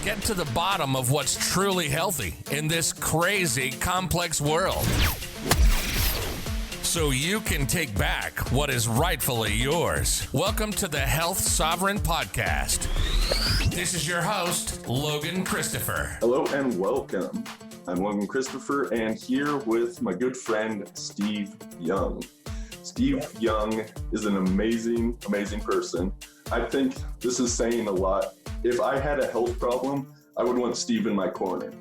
Get to the bottom of what's truly healthy in this crazy, complex world, so you can take back what is rightfully yours. Welcome to the Health Sovereign Podcast. This is your host, Logan Christopher. Hello and welcome. I'm Logan Christopher, and here with my good friend, Steve Young. Steve Young is an amazing, amazing person. I think this is saying a lot. If I had a health problem, I would want Steve in my corner.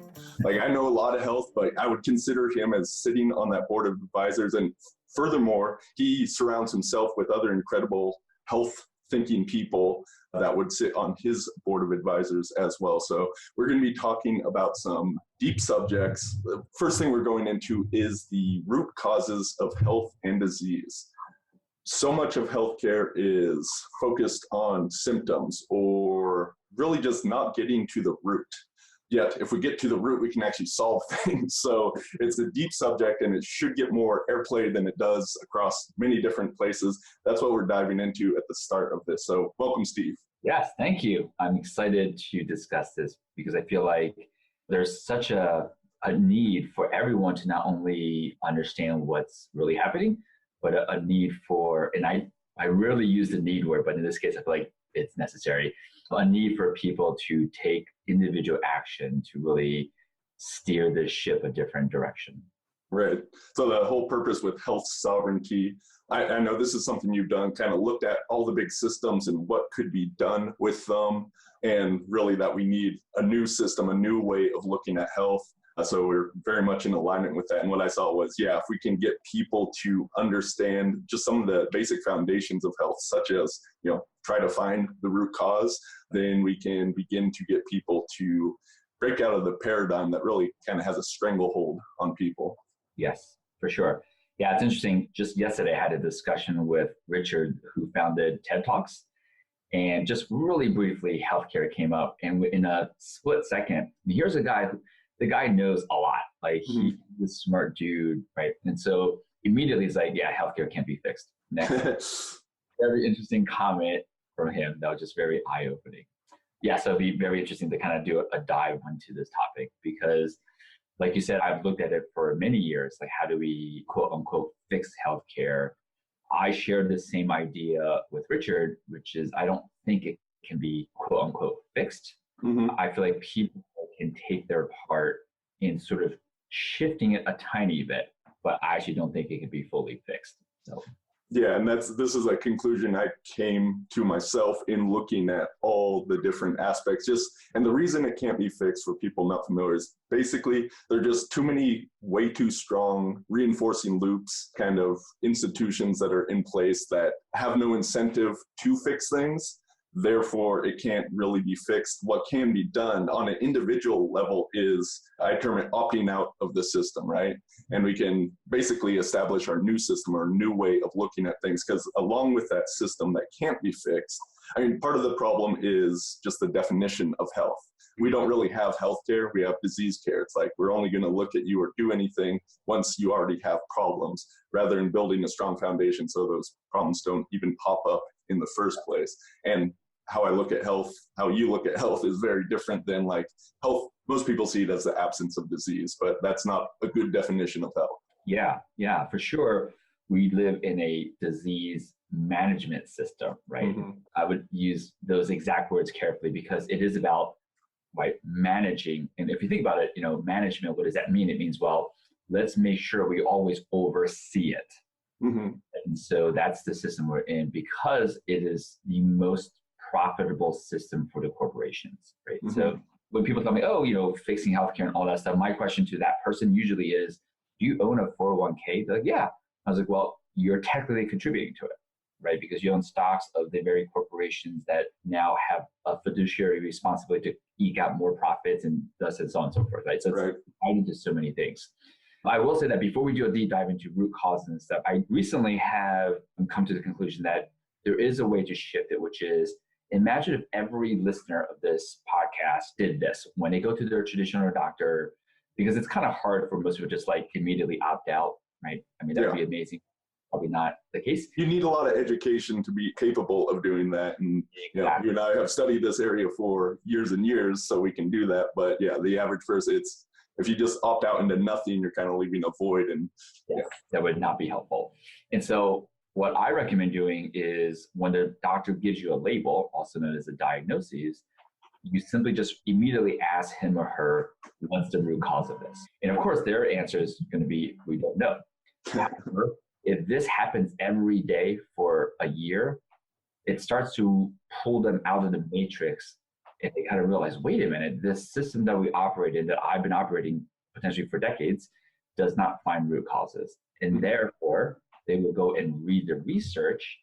Like, I know a lot of health, but I would consider him as sitting on that board of advisors. And furthermore, he surrounds himself with other incredible health-thinking people that would sit on his board of advisors as well. So we're going to be talking about some deep subjects. The first thing we're going into is the root causes of health and disease. So much of healthcare is focused on symptoms or really just not getting to the root. Yet, if we get to the root, we can actually solve things. So it's a deep subject, and it should get more airplay than it does across many different places. That's what we're diving into at the start of this. So welcome, Steve. Yes, thank you. I'm excited to discuss this because I feel like there's such a need for everyone to not only understand what's really happening, but a need for, and I rarely use the need word, but in this case, I feel like it's necessary, a need for people to take individual action to really steer this ship a different direction. Right. So the whole purpose with health sovereignty, I know this is something you've done, kind of looked at all the big systems and what could be done with them, and really that we need a new system, a new way of looking at health. So we're very much in alignment with that. And what I saw was, if we can get people to understand just some of the basic foundations of health, such as, try to find the root cause, then we can begin to get people to break out of the paradigm that really kind of has a stranglehold on people. Yes, for sure. Yeah, it's interesting. Just yesterday, I had a discussion with Richard, who founded TED Talks. And just really briefly, healthcare came up. And in a split second, here's a guy, the guy knows a lot. Like, he's a smart dude, right? And so immediately he's like, healthcare can't be fixed. Next. Very interesting comment from him. That was just very eye-opening. Yeah, so it'd be very interesting to kind of do a dive into this topic because, like you said, I've looked at it for many years. Like, how do we, quote unquote, fix healthcare? I shared the same idea with Richard, which is I don't think it can be, quote unquote, fixed. I feel like people can take their part in sort of shifting it a tiny bit, but I actually don't think it can be fully fixed. So. Yeah, and this is a conclusion I came to myself in looking at all the different aspects. And the reason it can't be fixed for people not familiar is basically there are just too many way too strong reinforcing loops, kind of institutions that are in place that have no incentive to fix things. Therefore, it can't really be fixed. What can be done on an individual level is, I term it opting out of the system, right? And we can basically establish our new system or new way of looking at things, because along with that system that can't be fixed, part of the problem is just the definition of health. We don't really have healthcare, we have disease care. It's like we're only going to look at you or do anything once you already have problems, rather than building a strong foundation so those problems don't even pop up in the first place. And how I look at health, how you look at health is very different than like health. Most people see it as the absence of disease, but that's not a good definition of health. Yeah, for sure. We live in a disease management system, right? I would use those exact words carefully because it is about managing. And if you think about it, management, what does that mean? It means, well, let's make sure we always oversee it. And so that's the system we're in because it is the most profitable system for the corporations, right? So when people tell me, fixing healthcare and all that stuff, my question to that person usually is, do you own a 401k? They're like, yeah. I was like, well, you're technically contributing to it, right? Because you own stocks of the very corporations that now have a fiduciary responsibility to eke out more profits and thus and so on and so forth, right? So it's tied into so many things. I will say that before we do a deep dive into root causes and stuff, I recently have come to the conclusion that there is a way to shift it, which is, imagine if every listener of this podcast did this when they go to their traditional doctor, because it's kind of hard for most people just like immediately opt out, right? That would be amazing. probably not the case. You need a lot of education to be capable of doing that. And Exactly. you and I have studied this area for years and years, so we can do that. But yeah, the average person, if you just opt out into nothing, you're kind of leaving a void. And that would not be helpful. And so what I recommend doing is when the doctor gives you a label, also known as a diagnosis, you simply just immediately ask him or her, what's the root cause of this? And of course, their answer is going to be, we don't know. However, if this happens every day for a year, it starts to pull them out of the matrix, and they kind of realize, wait a minute, this system that we operate in, that I've been operating potentially for decades, does not find root causes. And therefore, they will go and read the research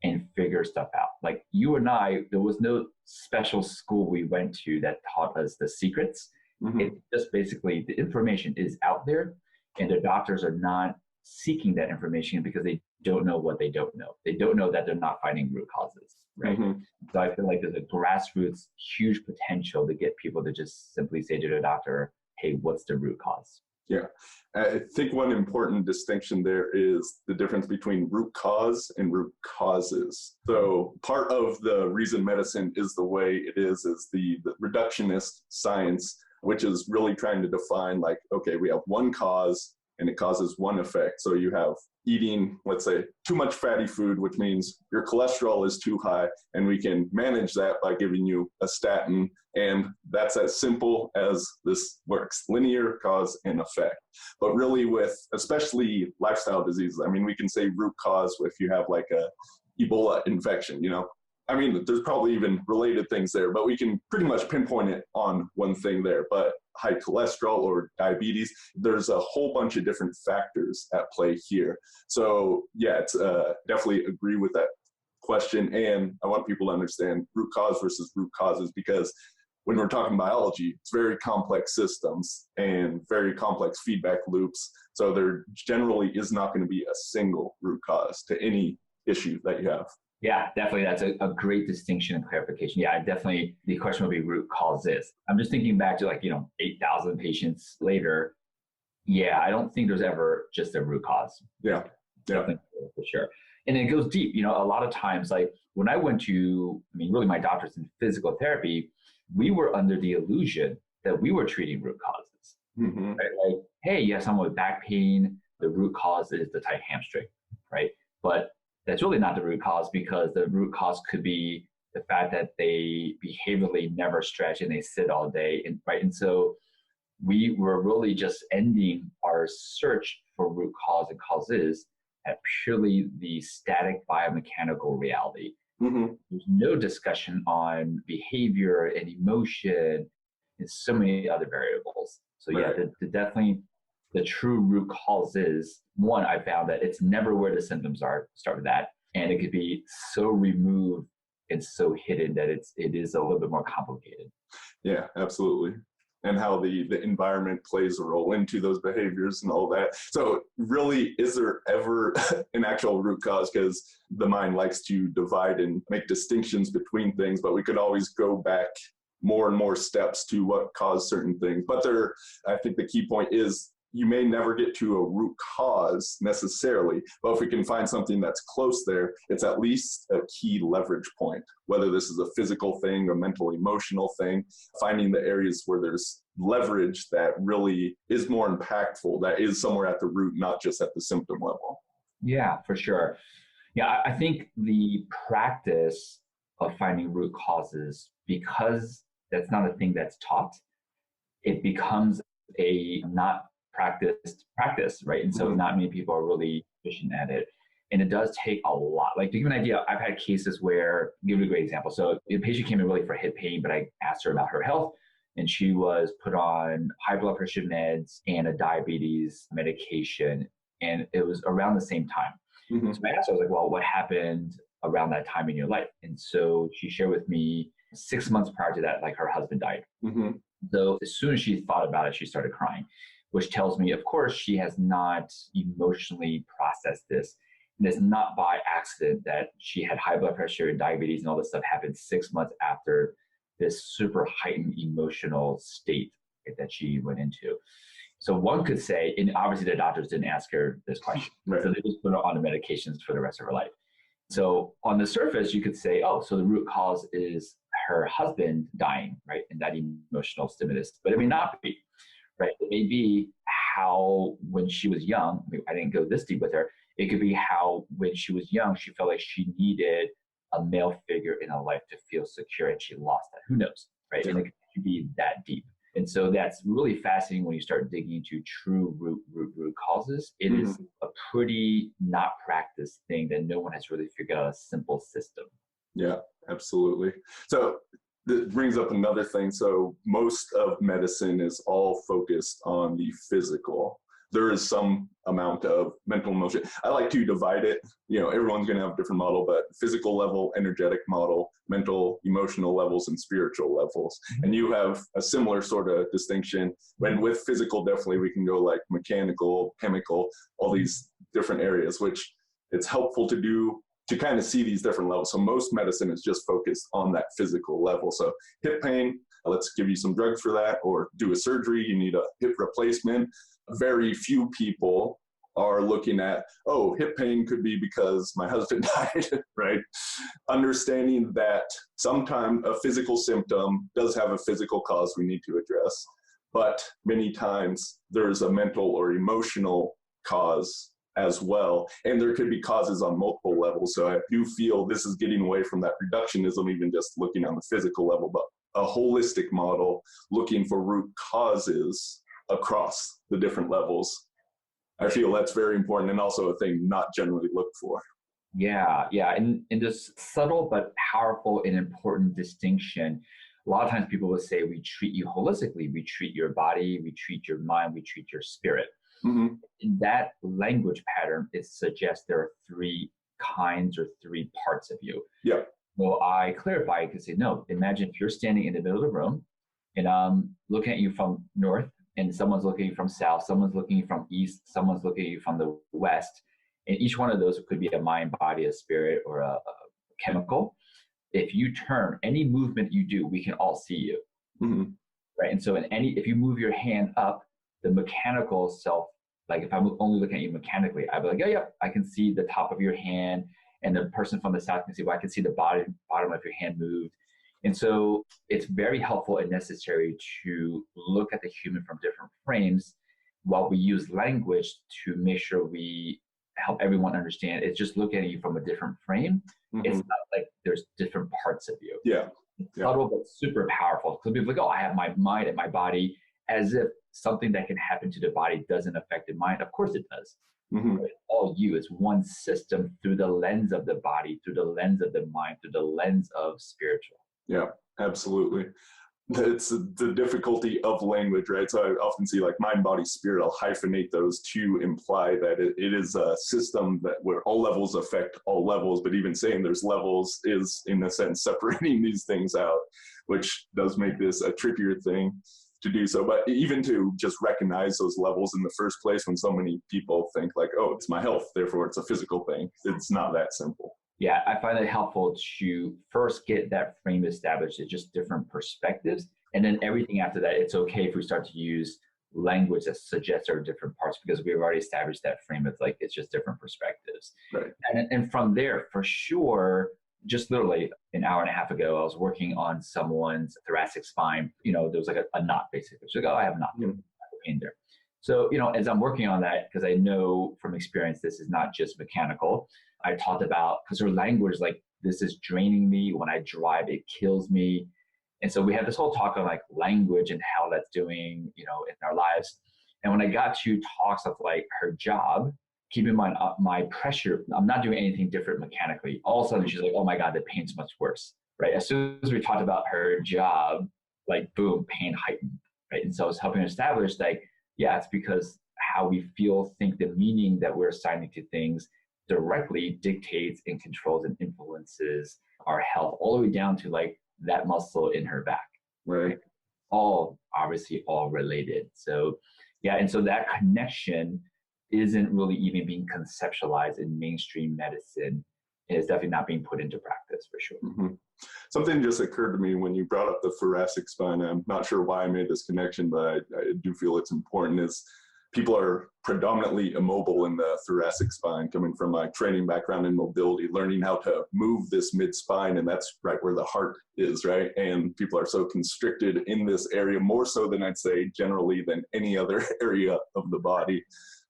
and figure stuff out. Like you and I, there was no special school we went to that taught us the secrets. It's just basically the information is out there, and the doctors are not seeking that information because they don't know what they don't know. They don't know that they're not finding root causes, right? So I feel like there's a grassroots huge potential to get people to just simply say to the doctor, hey, what's the root cause? Yeah, I think one important distinction there is the difference between root cause and root causes. So part of the reason medicine is the way it is the reductionist science, which is really trying to define like, okay, we have one cause and it causes one effect. So you have eating, let's say, too much fatty food, which means your cholesterol is too high, and we can manage that by giving you a statin. And that's as simple as this works, linear cause and effect. But really with, especially lifestyle diseases, I mean, we can say root cause if you have like a Ebola infection, I mean, there's probably even related things there, but we can pretty much pinpoint it on one thing there. But high cholesterol or diabetes, there's a whole bunch of different factors at play here. So yeah, it's definitely agree with that question. And I want people to understand root cause versus root causes, because when we're talking biology, it's very complex systems and very complex feedback loops. So there generally is not going to be a single root cause to any issue that you have. Yeah, definitely. That's a great distinction and clarification. Yeah, definitely the question would be root causes. I'm just thinking back to 8,000 patients later. Yeah, I don't think there's ever just a root cause. Yeah. Definitely, for sure. And it goes deep. A lot of times, like when I went to, really my doctors in physical therapy, we were under the illusion that we were treating root causes. Right? Like, hey, you have someone with back pain, the root cause is the tight hamstring, right? But that's really not the root cause, because the root cause could be the fact that they behaviorally never stretch and they sit all day, right? And so we were really just ending our search for root cause and causes at purely the static biomechanical reality. There's no discussion on behavior and emotion and so many other variables. So yeah, definitely the true root cause is, one, I found that it's never where the symptoms are, start with that. And it could be so removed and so hidden that it is a little bit more complicated. Yeah, absolutely. And how the environment plays a role into those behaviors and all that. So really, is there ever an actual root cause? Because the mind likes to divide and make distinctions between things, but we could always go back more and more steps to what caused certain things. But I think the key point is, you may never get to a root cause necessarily, but if we can find something that's close there, it's at least a key leverage point, whether this is a physical thing, a mental, emotional thing, finding the areas where there's leverage that really is more impactful, that is somewhere at the root, not just at the symptom level. Yeah, for sure. Yeah, I think the practice of finding root causes, because that's not a thing that's taught, it becomes a not practiced practice, right? And so not many people are really efficient at it. And it does take a lot. Like, to give you an idea, I've had cases where, give you a great example. So a patient came in really for hip pain, but I asked her about her health, and she was put on high blood pressure meds and a diabetes medication. And it was around the same time. So I asked her, I was like, well, what happened around that time in your life? And so she shared with me 6 months prior to that, like her husband died. So as soon as she thought about it, she started crying, which tells me, of course, she has not emotionally processed this. And it's not by accident that she had high blood pressure and diabetes and all this stuff happened 6 months after this super heightened emotional state that she went into. So one could say, and obviously the doctors didn't ask her this question. Right. So they just put her on the medications for the rest of her life. So on the surface, you could say, oh, so the root cause is her husband dying, right? And that emotional stimulus. But it may not be, right? It may be how when she was young, I didn't go this deep with her, it could be how when she was young, she felt like she needed a male figure in her life to feel secure and she lost that. Who knows, right? And it could be that deep. And so that's really fascinating when you start digging into true root causes. It is a pretty not practiced thing that no one has really figured out a simple system. Yeah, absolutely. So this brings up another thing. So most of medicine is all focused on the physical. There is some amount of mental emotion. I like to divide it. Everyone's going to have a different model, but physical level, energetic model, mental, emotional levels, and spiritual levels. And you have a similar sort of distinction. When with physical, definitely we can go like mechanical, chemical, all these different areas, which it's helpful to do to kind of see these different levels. So most medicine is just focused on that physical level. So hip pain, let's give you some drugs for that, or do a surgery, you need a hip replacement. Very few people are looking at, oh, hip pain could be because my husband died, right? Understanding that sometimes a physical symptom does have a physical cause we need to address, but many times there's a mental or emotional cause as well. And there could be causes on multiple levels. So I do feel this is getting away from that reductionism, even just looking on the physical level, but a holistic model looking for root causes across the different levels. I feel that's very important and also a thing not generally looked for. Yeah. And this subtle but powerful and important distinction, a lot of times people will say we treat you holistically. We treat your body, we treat your mind, we treat your spirit. In that language pattern, it suggests there are three kinds or three parts of you. Yeah. Well, I clarify, I could say, no, imagine if you're standing in the middle of the room and I'm looking at you from north, and someone's looking at you from south, someone's looking at you from east, someone's looking at you from the west. And each one of those could be a mind, body, a spirit, or a chemical. If you turn, any movement you do, we can all see you. Right? And so if you move your hand up, the mechanical self, like if I'm only looking at you mechanically, I'd be like, yeah, I can see the top of your hand. And the person from the south can see, well, I can see the bottom of your hand moved. And so it's very helpful and necessary to look at the human from different frames while we use language to make sure we help everyone understand. It's just looking at you from a different frame. It's not like there's different parts of you. Yeah. It's subtle, but super powerful. Because people are like, oh, I have my mind and my body, as if something that can happen to the body doesn't affect the mind. Of course it does. It's all you. It's one system through the lens of the body, through the lens of the mind, through the lens of spiritual. Yeah, absolutely. It's the difficulty of language, right? So I often see like mind, body, spirit. I'll hyphenate those to imply that it is a system that where all levels affect all levels, but even saying there's levels is in a sense separating these things out, which does make this a trickier thing to do so. But even to just recognize those levels in the first place, when so many people think like, oh, it's my health, therefore it's a physical thing. It's not that simple. Yeah, I find it helpful to first get that frame established. It's just different perspectives. And then everything after that, it's okay if we start to use language that suggests there are different parts, because we've already established that frame. It's like, it's just different perspectives. Right. And from there, for sure, just literally an hour and a half ago, I was working on someone's thoracic spine. There was like a knot basically. So I have a knot there, I have pain there. So, as I'm working on that, because I know from experience, this is not just mechanical. I talked about, because her language, like, this is draining me. When I drive, it kills me. And so we had this whole talk on like language and how that's doing, in our lives. And when I got to talks of like her job, keep in mind my pressure, I'm not doing anything different mechanically. All of a sudden she's like, oh my God, the pain's much worse, right? As soon as we talked about her job, like boom, pain heightened, right? And so I was helping her establish like, yeah, it's because how we feel, think, the meaning that we're assigning to things directly dictates and controls and influences our health, all the way down to like that muscle in her back. Right. All obviously all related. So yeah, and so that connection isn't really even being conceptualized in mainstream medicine and it's definitely not being put into practice for sure. Mm-hmm. Something just occurred to me when you brought up the thoracic spine. I'm not sure why I made this connection, but I do feel it's important, is people are predominantly immobile in the thoracic spine, coming from my training background in mobility, learning how to move this mid-spine, and that's right where the heart is, right? And people are so constricted in this area, more so than I'd say generally than any other area of the body.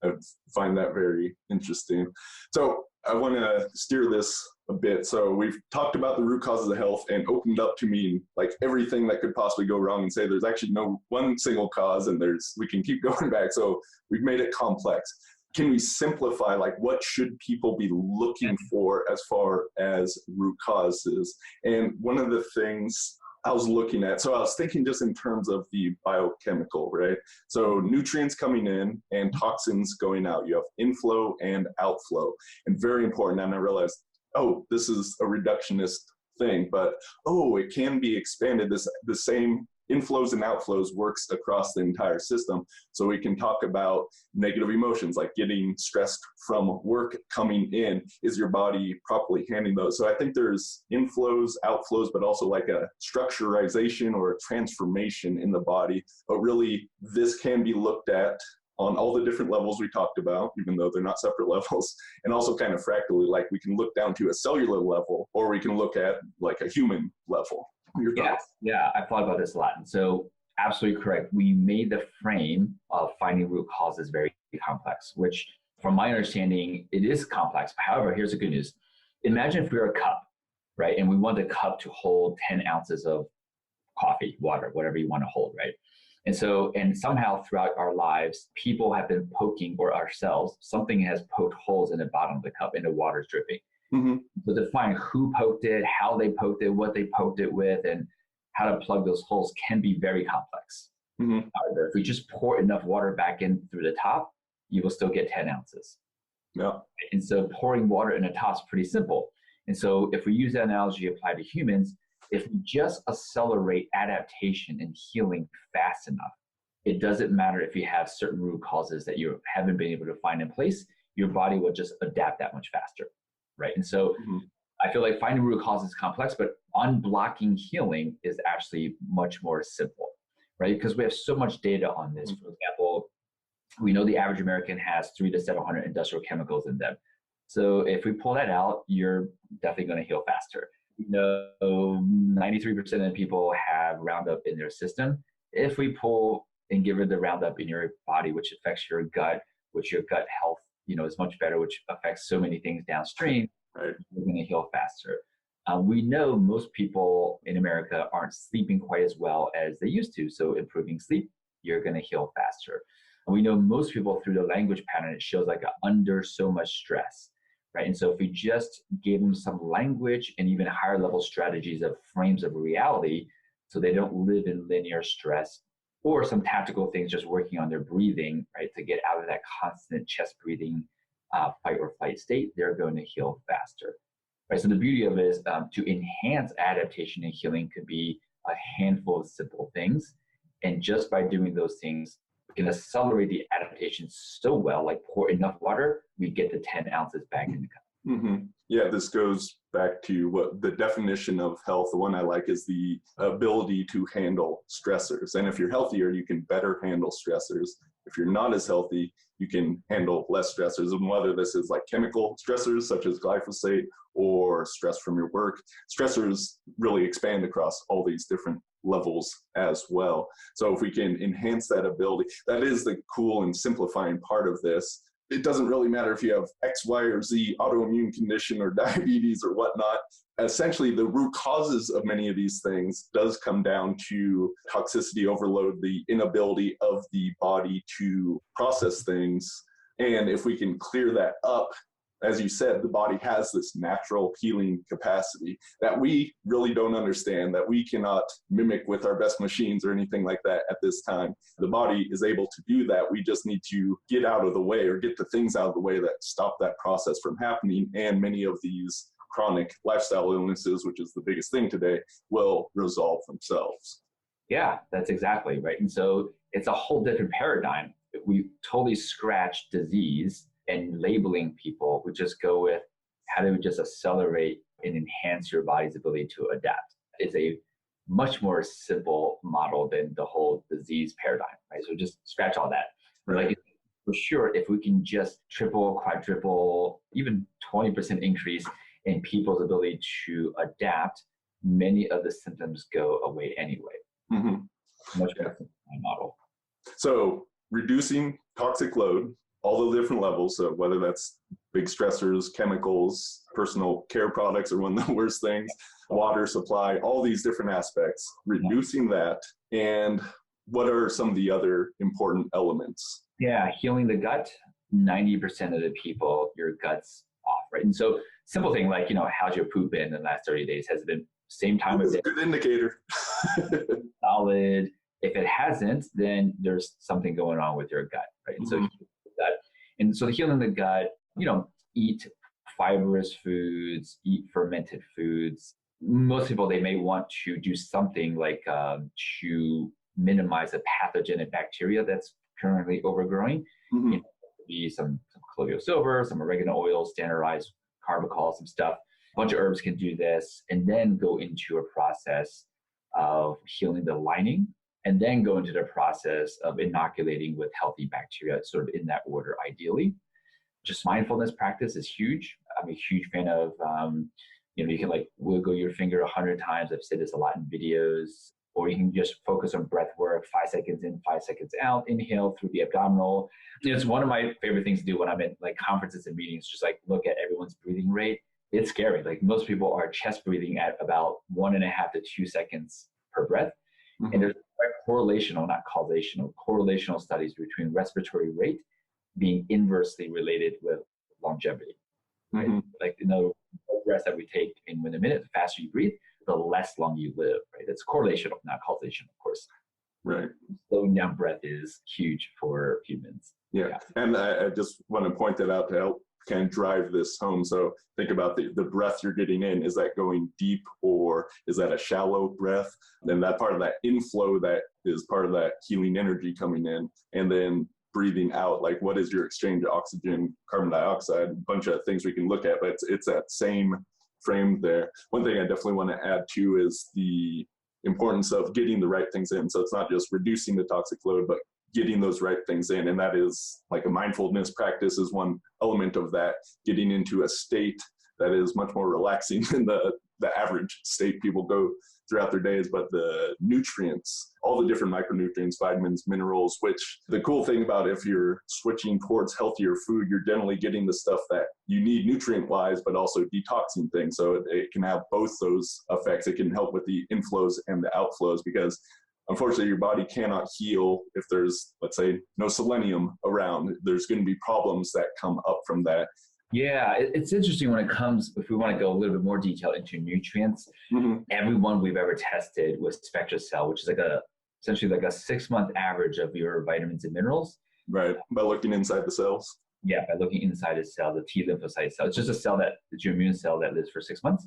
I find that very interesting. So I want to steer this a bit. So we've talked about the root causes of health and opened up to mean like everything that could possibly go wrong, and say there's actually no one single cause, and we can keep going back. So we've made it complex. Can we simplify, like, what should people be looking for as far as root causes? And one of the things I was looking at, so I was thinking just in terms of the biochemical, right? So nutrients coming in and toxins going out. You have inflow and outflow, and very important. And I realized, oh, this is a reductionist thing, but it can be expanded. The same inflows and outflows works across the entire system. So we can talk about negative emotions, like getting stressed from work coming in. Is your body properly handling those? So I think there's inflows, outflows, but also like a structurization or a transformation in the body. But really, this can be looked at on all the different levels we talked about, even though they're not separate levels, and also kind of fractally, like we can look down to a cellular level, or we can look at like a human level. Yeah, I thought about this a lot. And so absolutely correct. We made the frame of finding root causes very complex, which from my understanding, it is complex. However, here's the good news. Imagine if we were a cup, right? And we want the cup to hold 10 ounces of coffee, water, whatever you want to hold, right? And somehow throughout our lives, people have been poking, or ourselves, something has poked holes in the bottom of the cup and the water's dripping. Mm-hmm. So to find who poked it, how they poked it, what they poked it with, and how to plug those holes can be very complex. Mm-hmm. However, if we just pour enough water back in through the top, you will still get 10 ounces. Yeah. And so pouring water in the top is pretty simple. And so if we use that analogy applied to humans, if we just accelerate adaptation and healing fast enough, it doesn't matter if you have certain root causes that you haven't been able to find in place, your body will just adapt that much faster, right? And so I feel like finding root causes is complex, but unblocking healing is actually much more simple, right? Because we have so much data on this. For example, we know the average American has 300 to 700 industrial chemicals in them. So if we pull that out, you're definitely going to heal faster. 93% of people have Roundup in their system. If we pull and get rid of the Roundup in your body, which affects your gut, which your gut health, is much better, which affects so many things downstream, right, you're going to heal faster. We know most people in America aren't sleeping quite as well as they used to. So improving sleep, you're going to heal faster. And we know most people through the language pattern, it shows like under so much stress. Right. And so if we just gave them some language and even higher level strategies of frames of reality, so they don't live in linear stress, or some tactical things, just working on their breathing, right, to get out of that constant chest breathing, fight or flight state, they're going to heal faster. Right. So the beauty of it is to enhance adaptation and healing could be a handful of simple things. And just by doing those things, we can accelerate the adaptation so well, like pour enough water, we get the 10 ounces back in the cup. Mm-hmm. Yeah, this goes back to what the definition of health, the one I like, is the ability to handle stressors. And if you're healthier, you can better handle stressors. If you're not as healthy, you can handle less stressors. And whether this is like chemical stressors, such as glyphosate, or stress from your work, stressors really expand across all these different levels as well. So if we can enhance that ability, that is the cool and simplifying part of this. It doesn't really matter if you have X, Y, or Z autoimmune condition or diabetes or whatnot. Essentially, the root causes of many of these things does come down to toxicity overload, the inability of the body to process things. And if we can clear that up, as you said, the body has this natural healing capacity that we really don't understand, that we cannot mimic with our best machines or anything like that at this time. The body is able to do that. We just need to get out of the way, or get the things out of the way that stop that process from happening. And many of these chronic lifestyle illnesses, which is the biggest thing today, will resolve themselves. Yeah, that's exactly right. And so it's a whole different paradigm. We totally scratch disease and labeling people. We just go with how do we just accelerate and enhance your body's ability to adapt? It's a much more simple model than the whole disease paradigm, right? So just scratch all that. Right. Like, for sure, if we can just triple, quadruple, even 20% increase in people's ability to adapt, many of the symptoms go away anyway. Mm-hmm. Much better model. So reducing toxic load, all the different levels. So whether that's big stressors, chemicals, personal care products are one of the worst things, water supply, all these different aspects, reducing that. And what are some of the other important elements? Yeah, healing the gut, 90% of the people, your gut's off, right? And so simple thing like, how's your poop been in the last 30 days? Has it been same time of day? Good indicator. Solid. If it hasn't, then there's something going on with your gut, right? And so the healing the gut, eat fibrous foods, eat fermented foods. Most people, they may want to do something like to minimize the pathogenic bacteria that's currently overgrowing. Mm-hmm. Be some colloidal silver, some oregano oil, standardized carbachol, some stuff. A bunch of herbs can do this, and then go into a process of healing the lining, and then go into the process of inoculating with healthy bacteria, sort of in that order, ideally. Just mindfulness practice is huge. I'm a huge fan of, you can like wiggle your finger 100 times. I've said this a lot in videos. Or you can just focus on breath work, 5 seconds in, 5 seconds out, inhale through the abdominal. It's one of my favorite things to do when I'm in like conferences and meetings, just like look at everyone's breathing rate. It's scary. Like most people are chest breathing at about 1.5 to 2 seconds per breath. Mm-hmm. And there's correlational, not causational, correlational studies between respiratory rate being inversely related with longevity. Right? Mm-hmm. Like, the breaths that we take in a minute, the faster you breathe, the less long you live, right? It's correlational, not causation, of course. Right. Slowing down breath is huge for humans. Yeah. And I just want to point that out to help kind of drive this home. So think about the breath you're getting in. Is that going deep, or is that a shallow breath? Then that part of that inflow, that is part of that healing energy coming in. And then breathing out, like what is your exchange of oxygen, carbon dioxide, a bunch of things we can look at, but it's that same frame there. One thing I definitely want to add too is the importance of getting the right things in. So it's not just reducing the toxic load, but getting those right things in. And that is like a mindfulness practice is one element of that, getting into a state that is much more relaxing than the average state people go throughout their days. But the nutrients, all the different micronutrients, vitamins, minerals, which the cool thing about if you're switching towards healthier food, you're generally getting the stuff that you need nutrient wise, but also detoxing things. So it can have both those effects. It can help with the inflows and the outflows, because unfortunately your body cannot heal if there's, let's say, no selenium around. There's going to be problems that come up from that. Yeah, it's interesting when it comes, if we want to go a little bit more detail into nutrients, everyone we've ever tested with SpectraCell, which is essentially like a 6-month average of your vitamins and minerals. Right, by looking inside the cells. Yeah, by looking inside a cell, the T lymphocyte cell. It's just a cell it's your immune cell that lives for 6 months.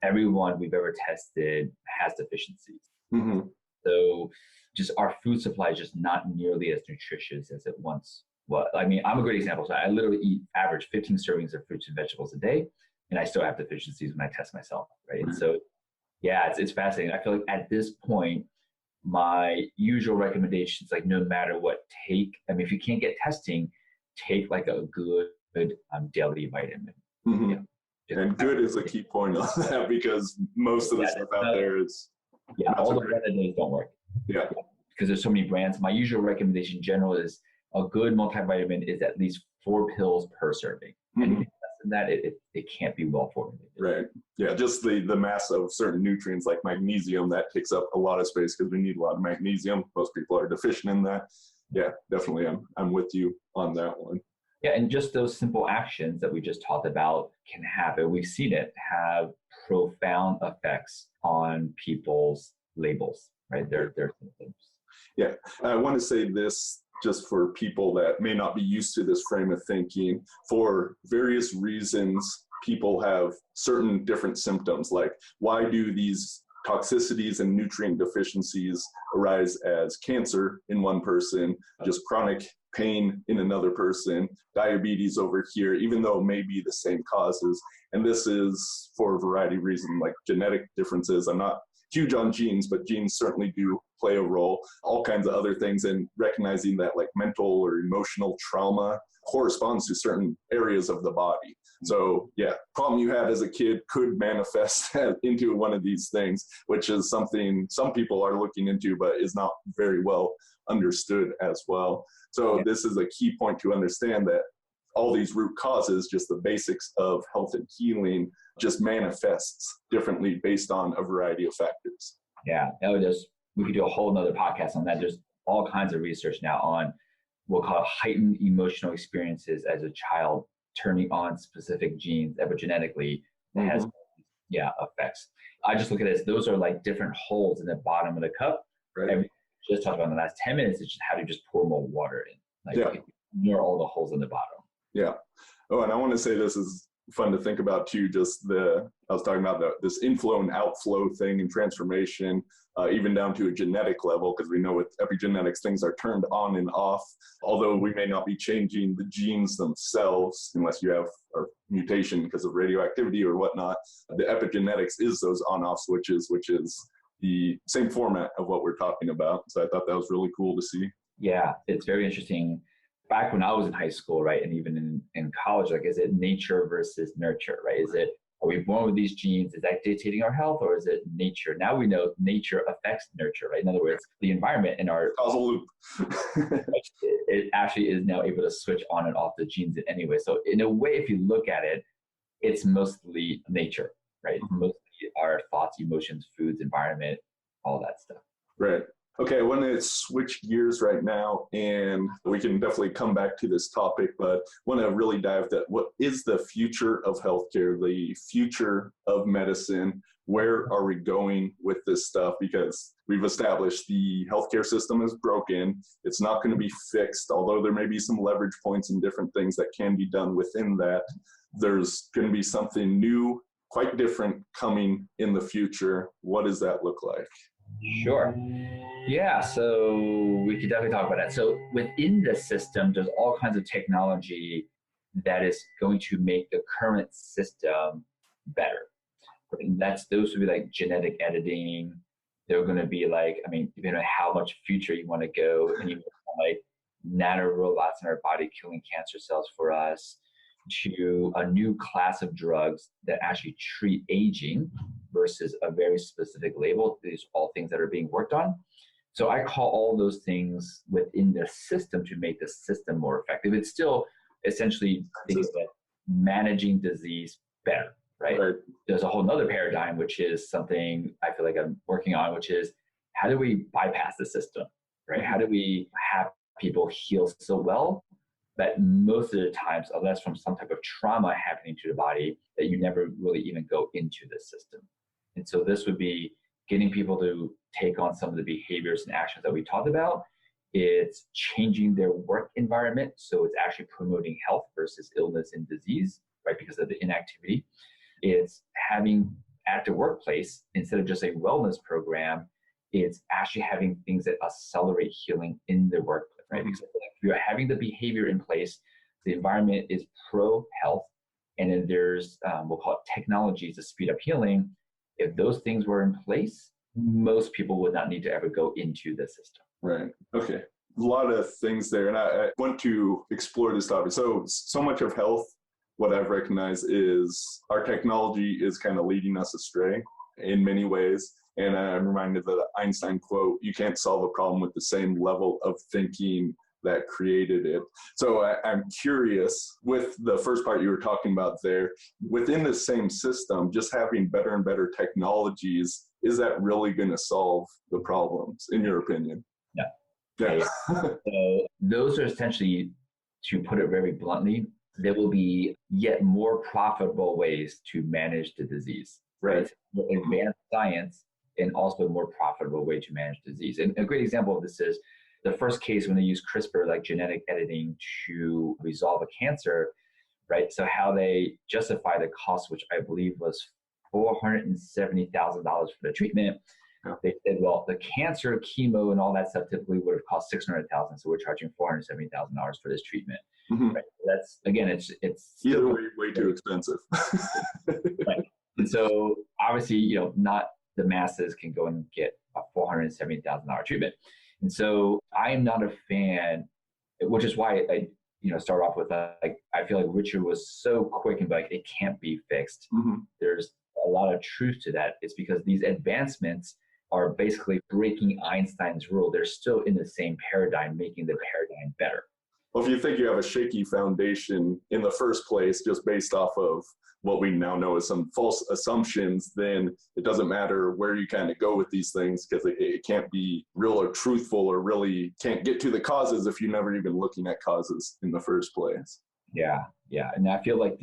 Everyone we've ever tested has deficiencies. Mm-hmm. So just our food supply is just not nearly as nutritious as it once was. I mean, I'm a great example. So I literally eat average 15 servings of fruits and vegetables a day, and I still have deficiencies when I test myself, right? And so, yeah, it's fascinating. I feel like at this point, my usual recommendations, like no matter what, if you can't get testing, take like a good daily vitamin. Mm-hmm. Yeah. And good is a key point on that, because most of the stuff out there is all the branded days don't work. Yeah. Because there's so many brands. My usual recommendation in general is a good multivitamin is at least 4 pills per serving. Mm-hmm. Anything less than that, it can't be well formulated. Right. Yeah. Just the mass of certain nutrients like magnesium, that takes up a lot of space because we need a lot of magnesium. Most people are deficient in that. Yeah, definitely. I'm with you on that one. Yeah. And just those simple actions that we just talked about can happen. We've seen it have profound effects on people's labels, right? Their symptoms. Yeah. I want to say this just for people that may not be used to this frame of thinking. For various reasons, people have certain different symptoms. Like, why do these toxicities and nutrient deficiencies arise as cancer in one person, just chronic pain in another person, diabetes over here, even though it may be the same causes. And this is for a variety of reasons, like genetic differences. I'm not huge on genes, but genes certainly do play a role, all kinds of other things, and recognizing that like mental or emotional trauma corresponds to certain areas of the body. So yeah, problem you had as a kid could manifest into one of these things, which is something some people are looking into, but is not very well understood as well. So this is a key point to understand, that all these root causes, just the basics of health and healing, just manifests differently based on a variety of factors. Yeah, we could do a whole nother podcast on that. There's all kinds of research now on we'll call it heightened emotional experiences as a child, turning on specific genes epigenetically that has effects. I just look at it as those are like different holes in the bottom of the cup. Right. And we just talked about in the last 10 minutes, it's just how to just pour more water in. Like ignore all the holes in the bottom. Yeah. Oh, and I want to say this is fun to think about too, just I was talking about this inflow and outflow thing and transformation, even down to a genetic level, because we know with epigenetics, things are turned on and off, although we may not be changing the genes themselves unless you have a mutation because of radioactivity or whatnot. The epigenetics is those on-off switches, which is the same format of what we're talking about. So I thought that was really cool to see. Yeah, it's very interesting. Back when I was in high school, right, and even in college, like, is it nature versus nurture, right? Are we born with these genes? Is that dictating our health, or is it nature? Now we know nature affects nurture, right? In other words, the environment in our causal loop. it actually is now able to switch on and off the genes in any way. So in a way, if you look at it, it's mostly nature, right? Mm-hmm. Mostly our thoughts, emotions, foods, environment, all that stuff. Right. Okay, I want to switch gears right now, and we can definitely come back to this topic, but want to really dive into what is the future of healthcare, the future of medicine? Where are we going with this stuff? Because we've established the healthcare system is broken. It's not going to be fixed, although there may be some leverage points and different things that can be done within that. There's going to be something new, quite different coming in the future. What does that look like? Sure. Yeah, so we could definitely talk about that. So within the system, there's all kinds of technology that is going to make the current system better. And those would be like genetic editing. They're going to be like, depending on how much future you want to go, and you want like nanorobots in our body killing cancer cells for us, to a new class of drugs that actually treat aging versus a very specific label. These are all things that are being worked on. So I call all those things within the system to make the system more effective. It's still essentially things that managing disease better, right? There's a whole nother paradigm, which is something I feel like I'm working on, which is how do we bypass the system, right? How do we have people heal so well that most of the times, unless from some type of trauma happening to the body, that you never really even go into the system. And so this would be getting people to take on some of the behaviors and actions that we talked about. It's changing their work environment. So it's actually promoting health versus illness and disease, right? Because of the inactivity. It's having at the workplace, instead of just a wellness program, it's actually having things that accelerate healing in the workplace, right? Because if you're having the behavior in place, the environment is pro-health, and then there's, we'll call it technologies to speed up healing. If those things were in place, most people would not need to ever go into the system. Right. Okay. A lot of things there. And I want to explore this topic. So much of health, what I've recognized is our technology is kind of leading us astray in many ways. And I'm reminded of the Einstein quote, you can't solve a problem with the same level of thinking that created it. So I'm curious, with the first part you were talking about there, within the same system, just having better and better technologies, is that really going to solve the problems, in your opinion? No. Yeah. So those are essentially, to put it very bluntly, there will be yet more profitable ways to manage the disease. Right. Advanced science, and also a more profitable way to manage disease. And a great example of this is the first case when they use CRISPR, like genetic editing, to resolve a cancer, right? So how they justify the cost, which I believe was $470,000 for the treatment. Yeah. They said, well, the cancer, chemo, and all that stuff typically would have cost $600,000, so we're charging $470,000 for this treatment. Right? That's, again, it's either way too expensive. Right. And so obviously, not the masses can go and get a $470,000 treatment. And so I'm not a fan, which is why I start off with I feel like Richard was so quick and like, it can't be fixed. There's a lot of truth to that. It's because these advancements are basically breaking Einstein's rule. They're still in the same paradigm, making the paradigm better. Well, if you think you have a shaky foundation in the first place, just based off of what we now know as some false assumptions, then it doesn't matter where you kind of go with these things, because it can't be real or truthful, or really can't get to the causes if you're never even looking at causes in the first place. Yeah. And I feel like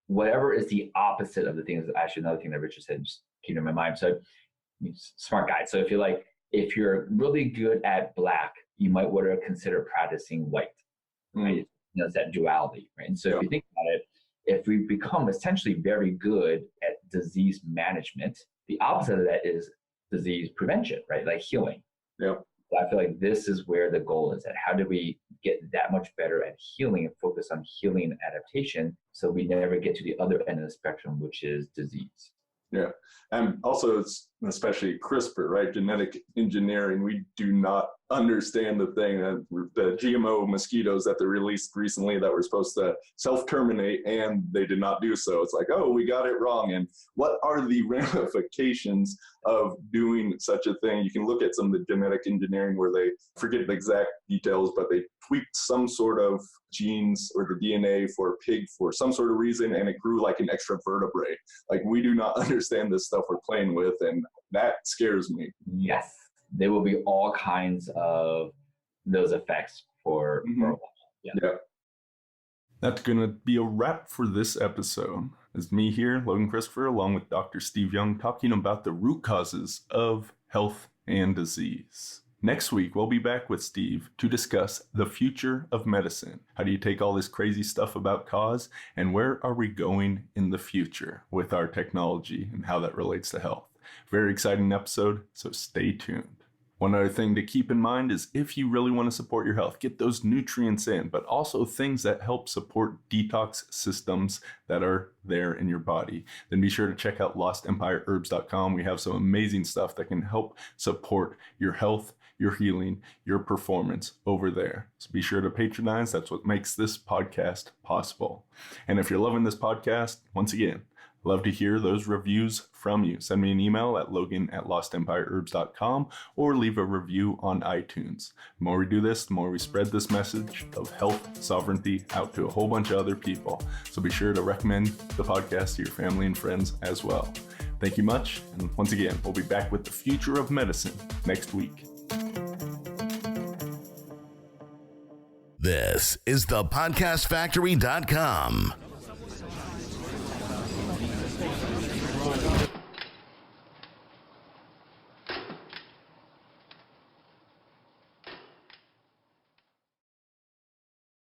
whatever is the opposite of the things, actually another thing that Richard said just came to my mind. So smart guy. So if you're really good at black, you might want to consider practicing white. Right? It's that duality, right? And so if you think about it, if we become essentially very good at disease management, the opposite of that is disease prevention, right? Like healing. Yeah. So I feel like this is where the goal is at. How do we get that much better at healing and focus on healing and adaptation so we never get to the other end of the spectrum, which is disease? Yeah. And also, it's especially CRISPR, right? Genetic engineering. We do not understand the thing that the GMO mosquitoes that they released recently that were supposed to self-terminate, and they did not do so. It's like, oh, we got it wrong. And what are the ramifications of doing such a thing? You can look at some of the genetic engineering where they forget the exact details, but they tweaked some sort of genes or the DNA for a pig for some sort of reason, and it grew like an extra vertebrae. Like, we do not understand this stuff we're playing with, and that scares me. Yes. There will be all kinds of those effects for a while. Yeah. That's going to be a wrap for this episode. It's me here, Logan Christopher, along with Dr. Steve Young, talking about the root causes of health and disease. Next week, we'll be back with Steve to discuss the future of medicine. How do you take all this crazy stuff about cause, and where are we going in the future with our technology and how that relates to health? Very exciting episode, so stay tuned. One other thing to keep in mind is if you really want to support your health, get those nutrients in, but also things that help support detox systems that are there in your body. Then be sure to check out LostEmpireHerbs.com. We have some amazing stuff that can help support your health, your healing, your performance over there. So be sure to patronize. That's what makes this podcast possible. And if you're loving this podcast, once again, love to hear those reviews from you. Send me an email at logan@LostEmpireHerbs.com or leave a review on iTunes. The more we do this, the more we spread this message of health sovereignty out to a whole bunch of other people. So be sure to recommend the podcast to your family and friends as well. Thank you much. And once again, we'll be back with the future of medicine next week. This is thepodcastfactory.com.